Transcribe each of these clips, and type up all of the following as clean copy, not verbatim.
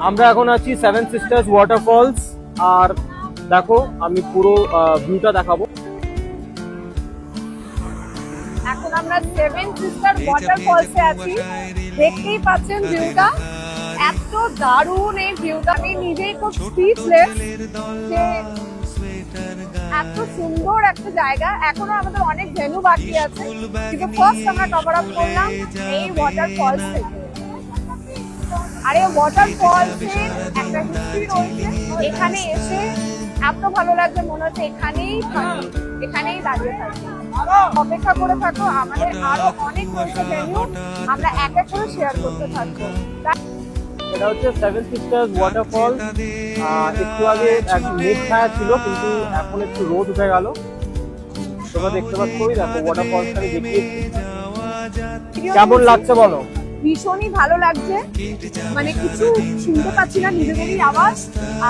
আমরা এখন আছি সেভেন সিস্টার্স ওয়াটারফলস। আর দেখো আমি পুরো ভিউটা দেখাবো। এখন আমরা সেভেন সিস্টার ওয়াটারফলসে আছি। দেখতেই পাচ্ছেন ভিউটা, এত দারুণ এই ভিউটা, আমি নিজেই খুব স্পিচলেস যে এত সুন্দর একটা জায়গা। এখনো আমাদের অনেক ভেন্যু বাকি আছে, কিন্তু ফার্স্ট আমরা কভার আপ করলাম এই ওয়াটারফলস থেকে। আর এই ওয়াটারফলসের একটা হিস্ট্রি রয়েছে, এখানে এসে এত ভালো লাগছে, মনে হচ্ছে এখানেই থাকি, এখানেই দাঁড়িয়ে থাকি। অপেক্ষা করে থাকো, আমাদের আরো অনেক রয়েছে ভেন্যু, আমরা এক এক করে শেয়ার করতে থাকবো। এটা হচ্ছে সেভেন সিস্টার্স ওয়াটারফল। একটু আগে এক মেঘ ছায়া ছিল, কিন্তু এখন একটু রোদ উঠে গেল। তোমরা দেখতে পাচ্ছ, ওই দেখো ওয়াটারফলসটা আমি দেখিয়েছি। কেমন লাগছে বলো? ভীষণই ভালো লাগছে, মানে কিছু শুনতে পাচ্ছি না, নিজেদেরই আওয়াজ।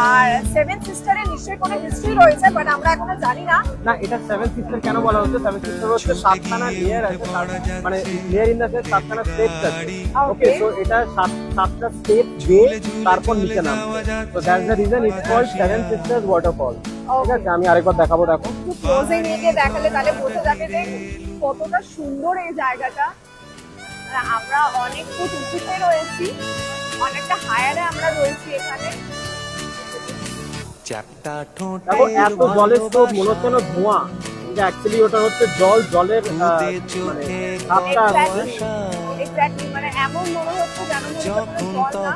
আর সেভেন সিস্টারের নিশ্চয়ই কোনো হিস্ট্রি রয়েছে, বাট আমরা এখনো জানি না। না, এটা সেভেন সিস্টার কেন বলা হচ্ছে? সেভেন সিস্টার হচ্ছে সাতখানা লেয়ার আছে, মানে লেয়ার ইন দ্য সেন্স সাতখানা স্টেপস আছে। ওকে, তো এটা সাতটা স্টেপ দিয়ে তারপর নিচে নামছে। তো that's the reason it's called seven sisters waterfall. ঠিক আছে, আমি আরেকবার দেখাবো। দেখো একটু ক্লোজে নিয়ে গিয়ে দেখালে তাহলে বোঝা যাবে যে কতটা সুন্দর এই জায়গাটা। আর আমরা অনেক ফুট উঁচুতে রয়েছি, অনেকটা হায়ারে আমরা রয়েছি এখানে। দেখো এত জলের স্রোত, মনে হচ্ছে না ধোঁয়া, কিন্তু অ্যাকচুয়ালি ওটা হচ্ছে জলের মানে ধাপটা আছে। এক্স্যাক্টলি, মানে এমন মনে হচ্ছে যেন জল না।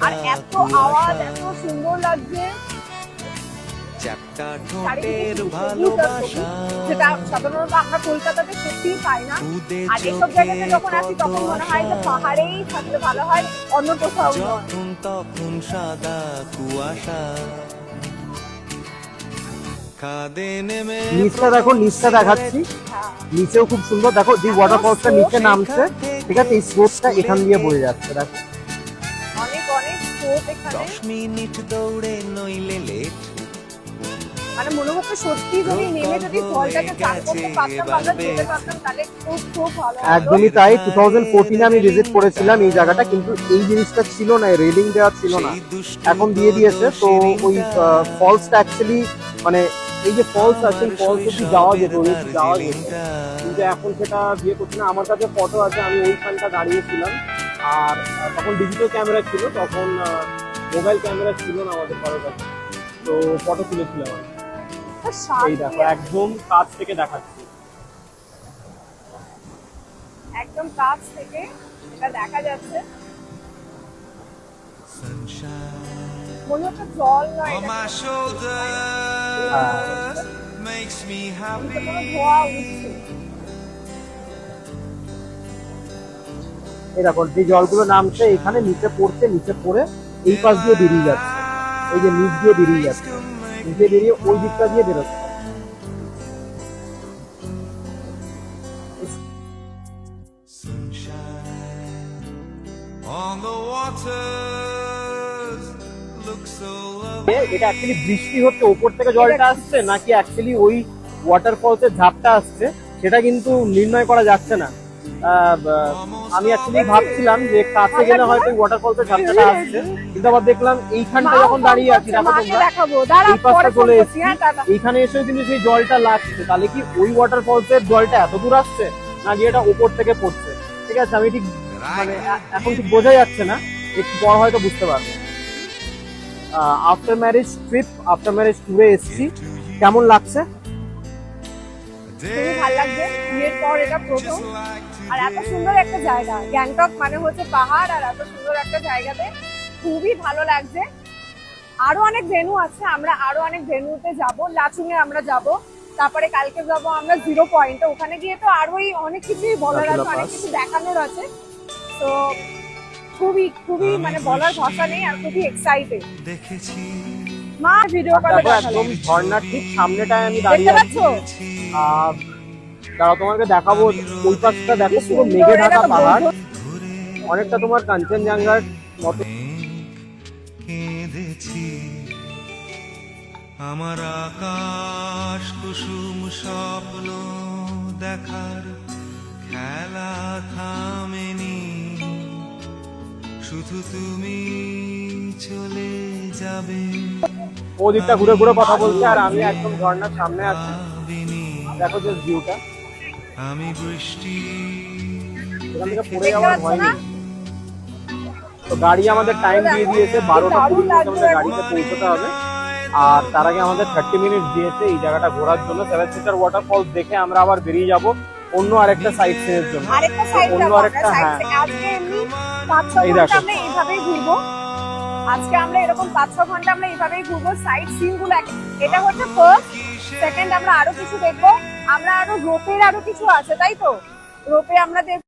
আর এত আওয়াজ, এত সুন্দর লাগছে। যেটা সাধারণত আমরা কলকাতাতে সত্যিই পাই না। আর এসব জায়গাতে যখন আসি তখন মনে হয় যে পাহাড়েই থাকলে ভালো হয়, অন্য কোথাও নিচটা দেখো, নিচটা দেখাচ্ছি। নিচেও খুব সুন্দর, দেখো যে ওয়াটারফলসটা নিচে নামছে, ঠিক আছে, এই স্রোতটা এখান দিয়ে বয়ে যাচ্ছে। দেখো অনেক অনেক স্রোত এখানে, 10 মিনিট দৌড়ে নইলে লেট। মানে মনে হচ্ছে সত্যি যদি নেমে যদি ফলটাকে চান করতে পারতাম, আমরা যেতে পারতাম, তাহলে খুব খুব ভালো হতো। একদমই তাই। 2014 আমি ভিজিট করেছিলাম এই জায়গাটা, কিন্তু এই জিনিসটা ছিল না, রেলিং দেওয়া ছিল না, এখন দিয়ে দিয়েছে। তো ওই ফলসটা অ্যাকচুয়ালি, মানে এই যে ফলস আছে, ফলস অব্দি যাওয়া যেত, যাওয়া যেত, কিন্তু এখন সেটা দিয়ে করছে না। আমার কাছে ফটো আছে, আমি ওইখানটা দাঁড়িয়েছিলাম। আর তখন ডিজিটাল ক্যামেরা ছিল, তখন মোবাইল ক্যামেরা ছিল না আমাদের কারোর কাছে, তো ফটো তুলেছিলাম আমি। এই দেখো একদম কাছ থেকে দেখাচ্ছি, একদম কাছ থেকে এটা দেখা যাচ্ছে। মনে হচ্ছে জল নয়, এটা কোনো ধোঁয়া উঠছে। এই দেখো যে জলগুলো নামছে এখানে নিচে পড়ছে, নিচে পড়ে এই পাশ দিয়ে বেরিয়ে যাচ্ছে, এই যে নিচ দিয়ে বেরিয়ে যাচ্ছে, নিচে বেরিয়ে ওই দিকটা দিয়ে বেরোচ্ছে। এটা অ্যাকচুয়ালি বৃষ্টি হচ্ছে, ওপর থেকে জলটা আসছে নাকি অ্যাকচুয়ালি ওই ওয়াটারফলসের ঝাপটা আসছে, সেটা কিন্তু নির্ণয় করা যাচ্ছে না। আমি অ্যাকচুয়ালি ভাবছিলাম যে কাছে গেলে হয়তো ওয়াটারফলসের ঝাপটাটা আসছে, কিন্তু আবার দেখলাম এইখানটা যখন দাঁড়িয়ে আছি, দেখো তোমরা এই পাশটা চলে এসেছি, এইখানে এসেও কিন্তু সেই জলটা লাগছে। তাহলে কি ওই ওয়াটারফলসের জলটা এত দূর আসছে, নাকি এটা ওপর থেকে পড়ছে? ঠিক আছে, আমি ঠিক মানে এখন ঠিক বোঝা যাচ্ছে না, একটু পর হয়তো বুঝতে পারবো। After marriage trip, after marriage ট্যুরে এসেছি। কেমন লাগছে? খুবই ভালো লাগছে, বিয়ের পর এটা প্রথম। আর এত সুন্দর একটা জায়গা, গ্যাংটক মানে হচ্ছে পাহাড়, আর এত সুন্দর একটা জায়গাতে খুবই ভালো লাগছে। আরো অনেক ভেন্যু আছে, আমরা আরো অনেক ভেন্যুতে যাব। লাচুং এ আমরা যাব, তারপরে কালকে যাব আমরা জিরো পয়েন্টে। ওখানে গিয়ে তো আরোই অনেক কিছুই বলার আছে, অনেক কিছু দেখানোর আছে। তো খুবই খুবই মানে বলার ভাষা নেই, আর খুবই এক্সাইটেড। মা ভিডিও কলে একদম ঝর্ণার ঠিক সামনেটায় আমি দেখতে দাঁড়িয়ে পাচ্ছ? দাঁড়াও তোমাকে দেখাবো। ওই পাশটা দেখো, পুরো মেঘে ঢাকা পাহাড়, অনেকটা তোমার কাঞ্চনজঙ্ঘার মতো। আমার আকাশ কুসুম স্বপ্ন দেখার খেলা থামেনি। শুধু তুমি চলে যাবে ও দিকটা ঘুরে ঘুরে কথা বলছে আর আমি একদম ঝর্ণার সামনে আছি। ভাবিনি দেখো যে ভিউটা, আমি বৃষ্টি এখান থেকে পড়ে দেখতে যাওয়ার পাচ্ছ ভয় না? নেই। তো গাড়ি আমাদের টাইম দিয়ে দিয়েছে, 12:20 আমাদের গাড়িতে পৌঁছতে হবে। আর তার আগে আমাদের 30 মিনিট দিয়েছে এই জায়গাটা ঘোরার জন্য। 7 সিস্টার ওয়াটারফলস দেখে আমরা আবার বেরিয়ে যাব অন্য আরেকটা সাইট সিনের জন্য। আরেকটা সাইড অন্য যাবো আমরা, আরেকটা, সাইড হ্যাঁ, থেকে আজকে এমনি 5-6 এই ঘন্টা দেখো। আমরা এইভাবেই ঘুরবো। আজকে আমরা এরকম 5-6 ঘন্টা আমরা এইভাবেই ঘুরবো, সাইড সিন গুলো এটা হচ্ছে ফার্স্ট। সেকেন্ড আমরা আরো কিছু দেখবো, আমরা আরো রোপের আরো কিছু আছে, তাই তো রোপে আমরা দেখবো।